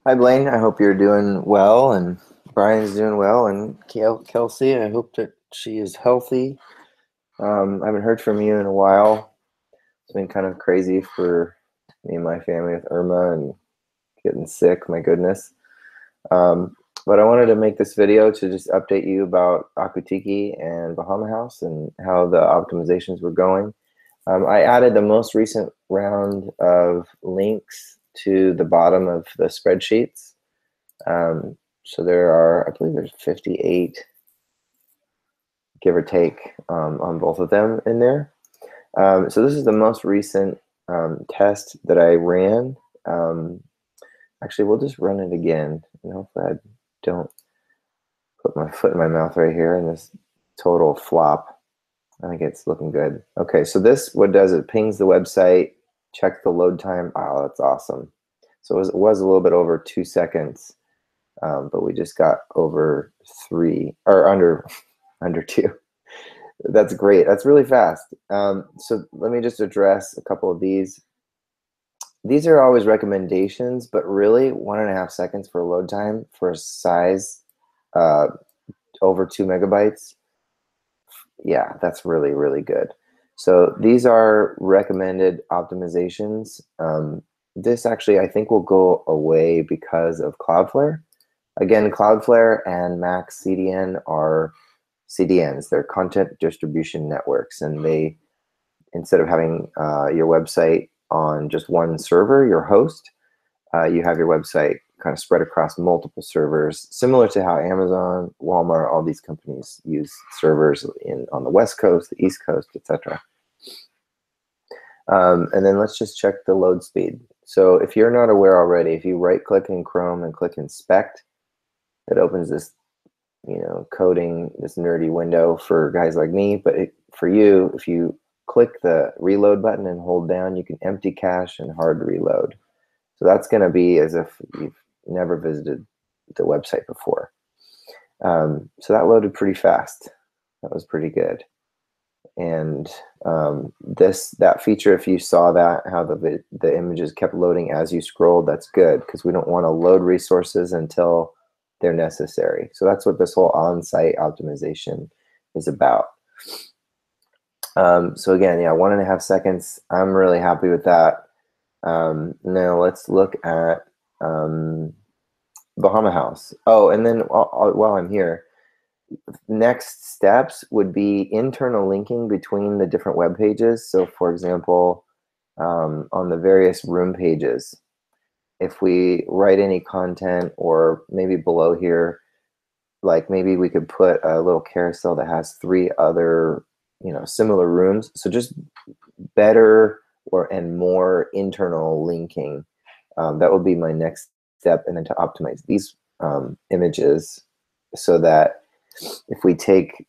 Hi, Blaine. I hope you're doing well, and Brian's doing well, and Kelsey, I hope that she is healthy. I haven't heard from you in a while. It's been kind of crazy for me and my family with Irma and getting sick, my goodness. Um, but I wanted to make this video to just update you about Tiki and Bahama House and how the optimizations were going. I added the most recent round of links to the bottom of the spreadsheets. So there are, I believe there's 58, give or take, on both of them in there. So this is the most recent test that I ran. Actually, we'll just run it again. And hopefully I don't put my foot in my mouth right here in this total flop. I think it's looking good. Okay, so this, what it does, it pings the website, checks the load time. Oh, that's awesome. So it was a little bit over 2 seconds. But we just got over 3 or under 2. That's great. That's really fast. So let me just address a couple of these. These are always recommendations, but really 1.5 seconds for load time for a size over 2 megabytes. Yeah, that's really, really good. So these are recommended optimizations. This actually, I think, will go away because of Cloudflare. Again, Cloudflare and Max CDN are CDNs. They're content distribution networks, and they, instead of having your website on just one server, your host, you have your website kind of spread across multiple servers, similar to how Amazon, Walmart, all these companies use servers on the West Coast, the East Coast, etc. And then let's just check the load speed. So if you're not aware already, if you right-click in Chrome and click Inspect, it opens this, coding, this nerdy window for guys like me. But for you, if you click the reload button and hold down, you can empty cache and hard reload. So that's going to be as if you've never visited the website before. So that loaded pretty fast. That was pretty good. And that feature, if you saw that, how the images kept loading as you scrolled, that's good, because we don't want to load resources until they're necessary. So that's what this whole on-site optimization is about. So again, yeah, 1.5 seconds. I'm really happy with that. Now let's look at Bahama House. Oh, and then while I'm here, next steps would be internal linking between the different web pages. So for example, on the various room pages, if we write any content, or maybe below here, like maybe we could put a little carousel that has 3 other, similar rooms. So just better and more internal linking. That would be my next step, and then to optimize these images so that if we take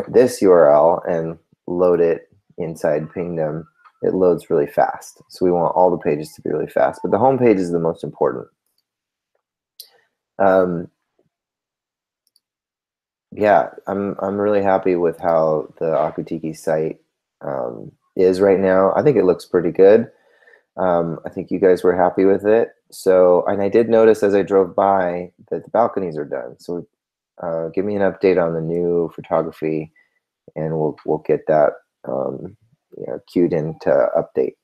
this URL and load it inside Pingdom, it loads really fast. So we want all the pages to be really fast, but the home page is the most important. Yeah, I'm really happy with how the Akutiki site is right now. I think it looks pretty good. I think you guys were happy with it. So, and I did notice as I drove by that the balconies are done. So give me an update on the new photography, and we'll get that queued in to update.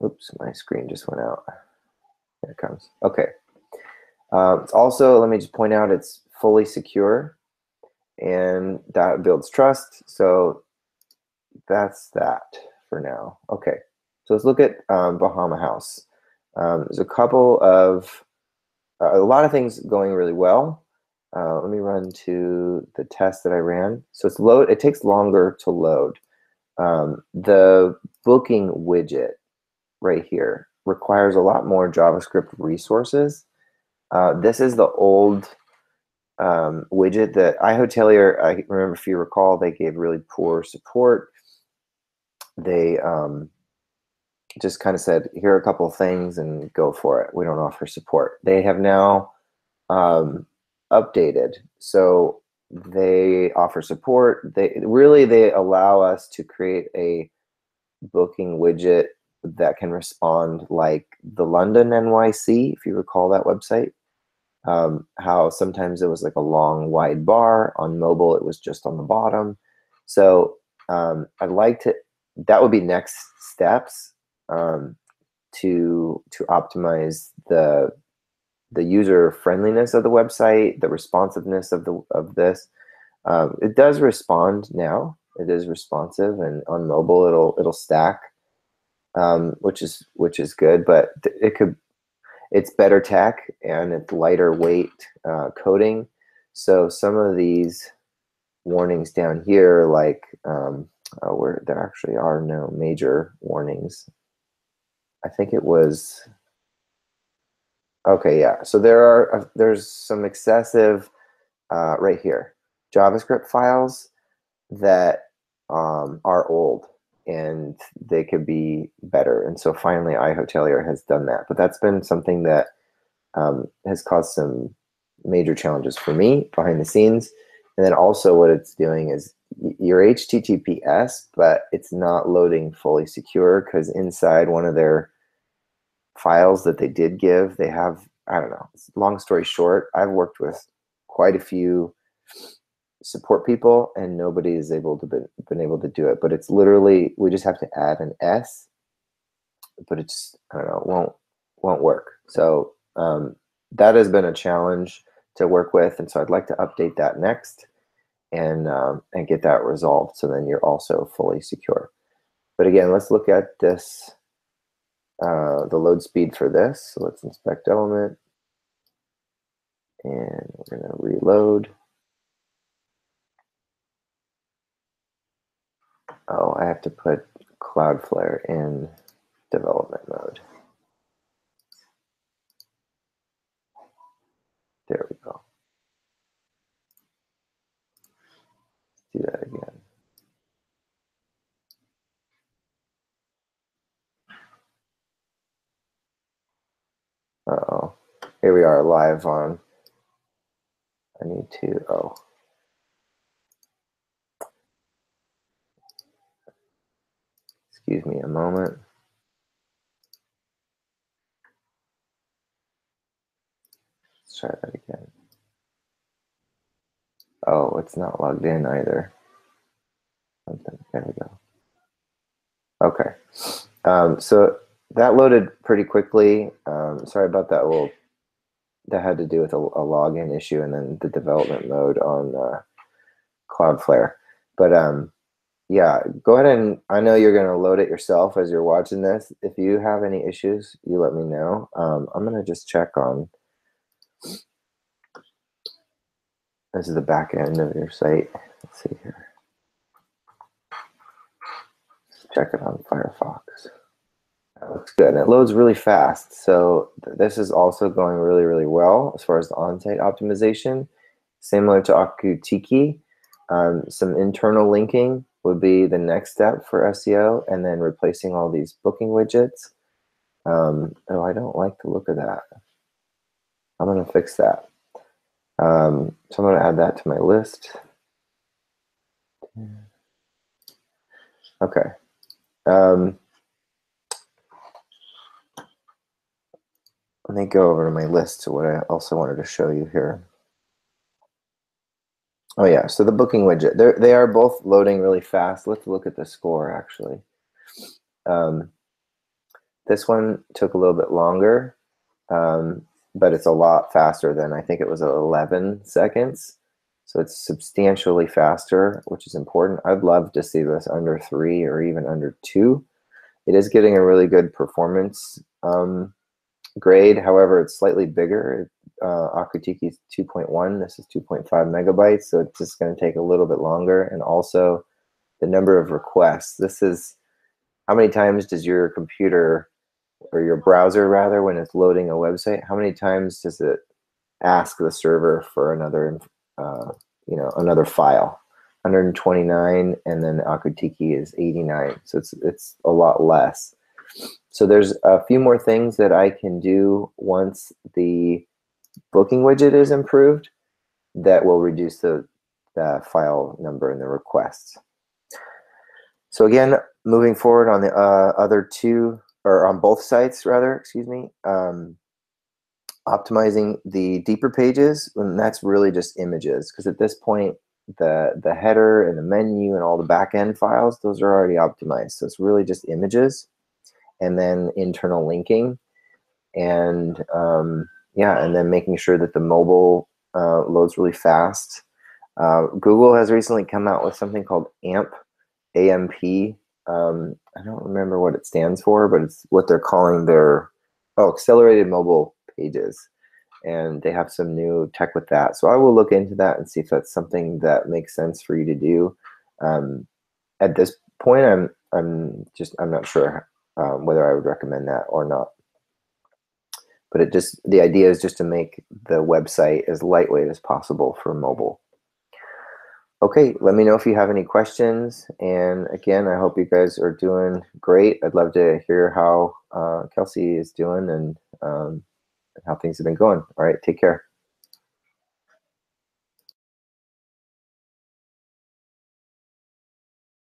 Oops, my screen just went out. There it comes. Okay. It's also, let me just point out, it's fully secure, and that builds trust. So that's that for now. Okay, so let's look at Bahama House. There's a lot of things going really well. Let me run to the test that I ran. So it takes longer to load. The booking widget right here requires a lot more JavaScript resources. This is the old widget that iHotelier, I remember, if you recall, they gave really poor support. They just kind of said, here are a couple of things and go for it. We don't offer support. They have now updated. So they offer support. They allow us to create a booking widget that can respond like the London NYC, if you recall that website. How sometimes it was like a long wide bar. On mobile it was just on the bottom. So I'd like to, that would be next steps, to optimize the user friendliness of the website, the responsiveness of this. It does respond now. It is responsive, and on mobile it'll stack, which is good. But it's better tech and it's lighter weight coding. So some of these warnings down here, like where there actually are no major warnings. I think it was, okay, yeah. So there's some excessive right here, JavaScript files that are old and they could be better. And so finally iHotelier has done that. But that's been something that has caused some major challenges for me behind the scenes. And then also what it's doing is your HTTPS, but it's not loading fully secure, because inside one of their files that they did give, they have, I don't know, long story short, I've worked with quite a few support people and nobody is been able to do it. But it's literally, we just have to add an S, but it's, I don't know, won't work. So that has been a challenge to work with, and so I'd like to update that next and get that resolved, so then you're also fully secure. But again, let's look at this, the load speed for this. So let's inspect element, and we're going to reload. Oh, I have to put Cloudflare in development mode. There we go. Let's do that again. Uh-oh. Here we are live on. I need to, oh. Excuse me a moment. Let's try that again. Oh, it's not logged in either. There we go. Okay. So that loaded pretty quickly. Sorry about that. That had to do with a login issue and then the development mode on Cloudflare. But yeah, go ahead, and I know you're going to load it yourself as you're watching this. If you have any issues, you let me know. I'm going to just check on, this is the back end of your site. Let's see here. Let's check it on Firefox. That looks good, and it loads really fast. So this is also going really, really well as far as the on-site optimization. Similar to Tiki, some internal linking would be the next step for SEO, and then replacing all these booking widgets. Oh, I don't like the look of that. I'm going to fix that. So I'm going to add that to my list. Okay. Let me go over to my list to what I also wanted to show you here. Oh yeah, so the booking widget, they are both loading really fast. Let's look at the score actually. This one took a little bit longer, but it's a lot faster than, I think it was 11 seconds. So it's substantially faster, which is important. I'd love to see this under 3 or even under 2. It is getting a really good performance grade. However, it's slightly bigger. Akutiki is 2.1. This is 2.5 megabytes. So it's just going to take a little bit longer. And also the number of requests. This is how many times does your computer, or your browser rather, when it's loading a website, how many times does it ask the server for another, another file? 129, and then Akutiki is 89. So it's a lot less. So there's a few more things that I can do once the booking widget is improved that will reduce the file number and the requests. So again, moving forward on the other 2 or on both sites rather, excuse me, optimizing the deeper pages, and that's really just images, because at this point the header and the menu and all the backend files, those are already optimized. So it's really just images and then internal linking, and yeah, and then making sure that the mobile loads really fast. Google has recently come out with something called AMP, AMP. I don't remember what it stands for, but it's what they're calling their accelerated mobile pages, and they have some new tech with that. So I will look into that and see if that's something that makes sense for you to do. At this point, I'm not sure whether I would recommend that or not. But the idea is just to make the website as lightweight as possible for mobile. Okay, let me know if you have any questions. And again, I hope you guys are doing great. I'd love to hear how Kelsey is doing and how things have been going. All right, take care.